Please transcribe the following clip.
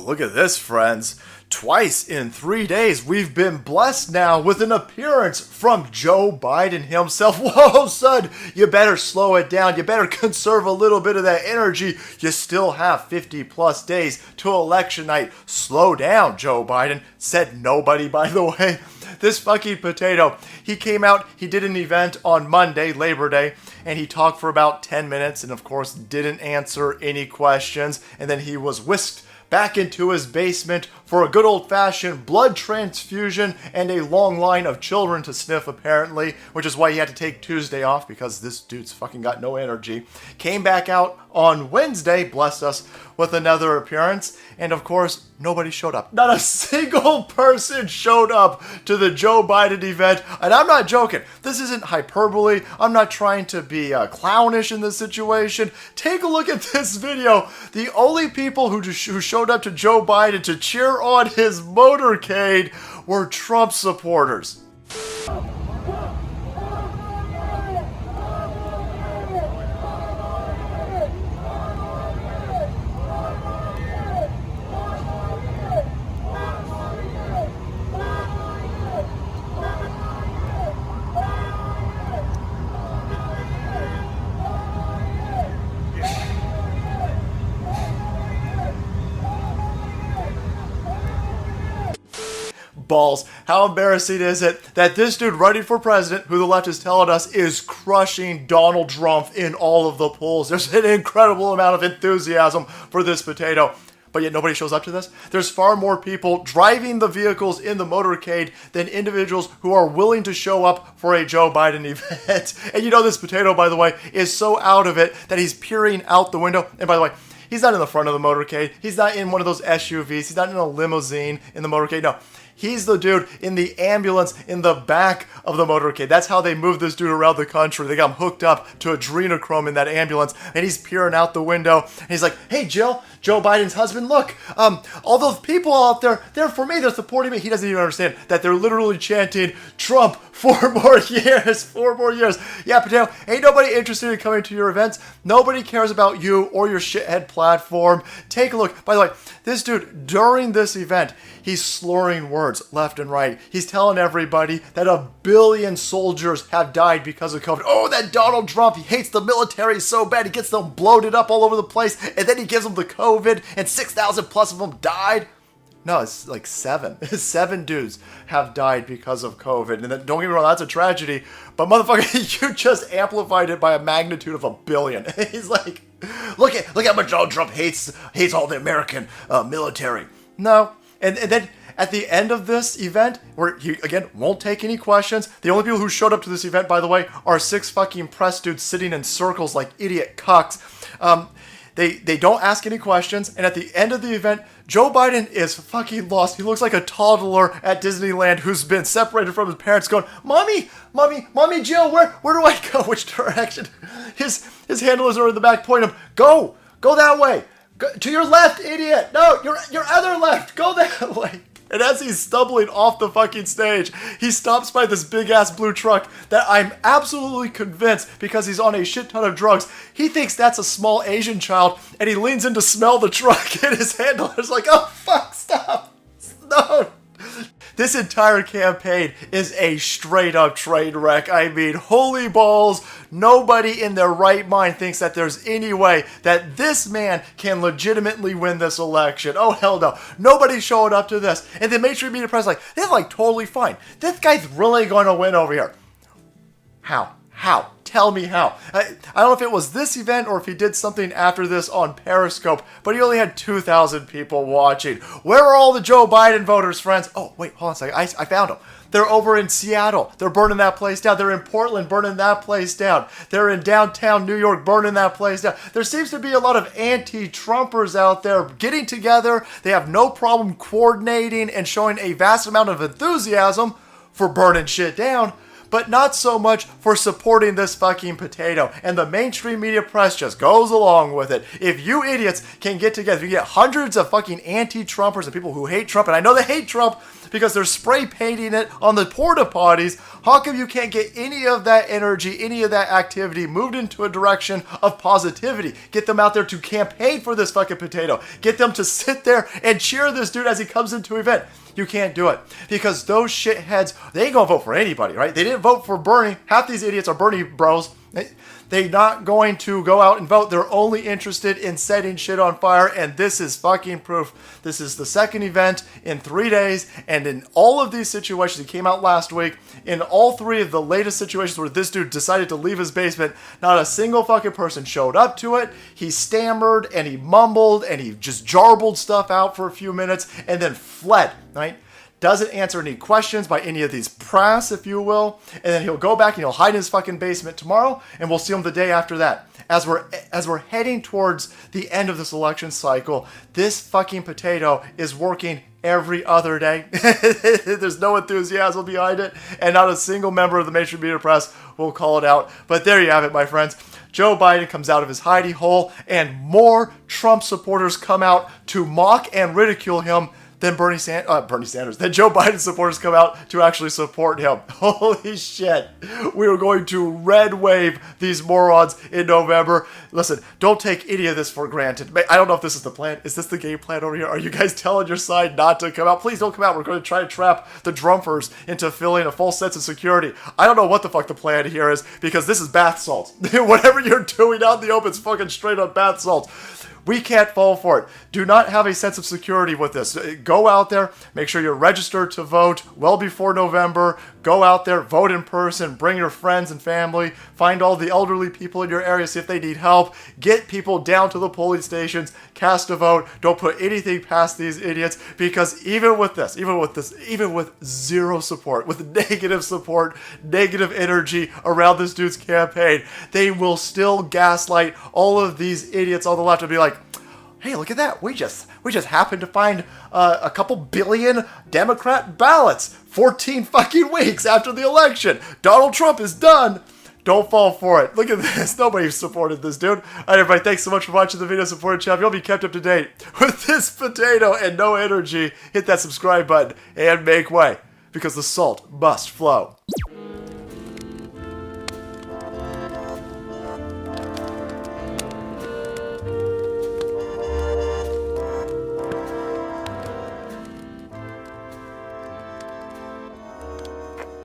look at this, friends. Twice in 3 days, we've been blessed now with an appearance from Joe Biden himself. Whoa, son, you better slow it down. You better conserve a little bit of that energy. You still have 50 plus days to election night. Slow down, Joe Biden. Said nobody, by the way. This fucking potato. He came out, he did an event on Monday, Labor Day, and he talked for about 10 minutes and, of course, didn't answer any questions. And then he was whisked back into his basement for a good old-fashioned blood transfusion and a long line of children to sniff, apparently, which is why he had to take Tuesday off, because this dude's fucking got no energy. Came back out on Wednesday, blessed us with another appearance, and of course, nobody showed up. Not a single person showed up to the Joe Biden event, and I'm not joking. This isn't hyperbole. I'm not trying to be clownish in this situation. Take a look at this video. The only people who showed up to Joe Biden to cheer on his motorcade were Trump supporters. Balls. How embarrassing is it that this dude running for president, who the left is telling us is crushing Donald Trump in all of the polls? There's an incredible amount of enthusiasm for this potato, but yet nobody shows up to this. There's far more people driving the vehicles in the motorcade than individuals who are willing to show up for a Joe Biden event. And you know this potato, by the way, is so out of it that he's peering out the window. And by the way, he's not in the front of the motorcade. He's not in one of those SUVs. He's not in a limousine in the motorcade. No. He's the dude in the ambulance in the back of the motorcade. That's how they move this dude around the country. They got him hooked up to adrenochrome in that ambulance, and he's peering out the window. And he's like, "Hey, Jill, Joe Biden's husband, look, all those people out there, they're for me, they're supporting me." He doesn't even understand that they're literally chanting, "Trump, 4 more years, 4 more years." Yeah, Potato, ain't nobody interested in coming to your events. Nobody cares about you or your shithead platform. Take a look. By the way, this dude, during this event, he's slurring words left and right. He's telling everybody that 1 billion soldiers have died because of COVID. Oh, that Donald Trump, he hates the military so bad, he gets them bloated up all over the place, and then he gives them the COVID, and 6,000 plus of them died. No, it's like 7. 7 dudes have died because of COVID. And then, don't get me wrong, that's a tragedy. But motherfucker, you just amplified it by a magnitude of 1 billion. He's like, look how much Donald Trump hates all the American military. No. And then at the end of this event, where he, again, won't take any questions, the only people who showed up to this event, by the way, are 6 fucking press dudes sitting in circles like idiot cucks. They don't ask any questions, and at the end of the event, Joe Biden is fucking lost. He looks like a toddler at Disneyland who's been separated from his parents going, Mommy, Jill, where do I go? Which direction? His handlers are in the back pointing him, go that way. Go, to your left, idiot. No, your other left. Go that way. And as he's stumbling off the fucking stage, he stops by this big-ass blue truck that I'm absolutely convinced, because he's on a shit ton of drugs, he thinks that's a small Asian child, and he leans in to smell the truck, and his handler's like, "Oh, fuck, stop. No." This entire campaign is a straight-up train wreck. I mean, holy balls, nobody in their right mind thinks that there's any way that this man can legitimately win this election. Oh, hell no. Nobody showed up to this. And the mainstream media press like, they're like totally fine. This guy's really going to win over here. How? Tell me how. I don't know if it was this event or if he did something after this on Periscope, but he only had 2,000 people watching. Where are all the Joe Biden voters, friends? Oh, wait, hold on a second. I found them. They're over in Seattle. They're burning that place down. They're in Portland burning that place down. They're in downtown New York burning that place down. There seems to be a lot of anti-Trumpers out there getting together. They have no problem coordinating and showing a vast amount of enthusiasm for burning shit down. but not so much for supporting this fucking potato. And the mainstream media press just goes along with it. If you idiots can get together, if you get hundreds of fucking anti-Trumpers and people who hate Trump, and I know they hate Trump because they're spray painting it on the porta potties, how come you can't get any of that energy, any of that activity moved into a direction of positivity? Get them out there to campaign for this fucking potato. Get them to sit there and cheer this dude as he comes into an event. You can't do it because those shitheads, they ain't gonna vote for anybody, right? They didn't vote for Bernie. Half these idiots are Bernie bros. They're not going to go out and vote. They're only interested in setting shit on fire, and this is fucking proof. This is the second event in 3 days, and in all of these situations, it came out last week, in all three of the latest situations where this dude decided to leave his basement, not a single fucking person showed up to it. He stammered, and he mumbled, and he just jarbled stuff out for a few minutes, and then fled, right? Doesn't answer any questions by any of these press, if you will, and then he'll go back and he'll hide in his fucking basement tomorrow, and we'll see him the day after that. As we're heading towards the end of this election cycle, this fucking potato is working every other day. There's no enthusiasm behind it, and not a single member of the mainstream media press will call it out. But there you have it, my friends. Joe Biden comes out of his hidey hole, and more Trump supporters come out to mock and ridicule him than Bernie Sanders, then Joe Biden supporters come out to actually support him. Holy shit. We are going to red wave these morons in November. Listen, don't take any of this for granted. I don't know if this is the plan. Is this the game plan over here? Are you guys telling your side not to come out? Please don't come out. We're going to try to trap the Drumpers into feeling a false sense of security. I don't know what the fuck the plan here is because this is bath salts. Whatever you're doing out in the open is fucking straight up bath salts. We can't fall for it. Do not have a sense of security with this. Go out there, make sure you're registered to vote well before November. Go out there, vote in person, bring your friends and family, find all the elderly people in your area, see if they need help. Get people down to the polling stations, cast a vote. Don't put anything past these idiots because even with zero support, with negative support, negative energy around this dude's campaign, they will still gaslight all of these idiots on the left and be like, hey, look at that. We just happened to find a couple billion Democrat ballots 14 fucking weeks after the election. Donald Trump is done. Don't fall for it. Look at this. Nobody supported this dude. All right, everybody. Thanks so much for watching the video. Support the channel. You'll be kept up to date with this potato and no energy. Hit that subscribe button and make way because the salt must flow.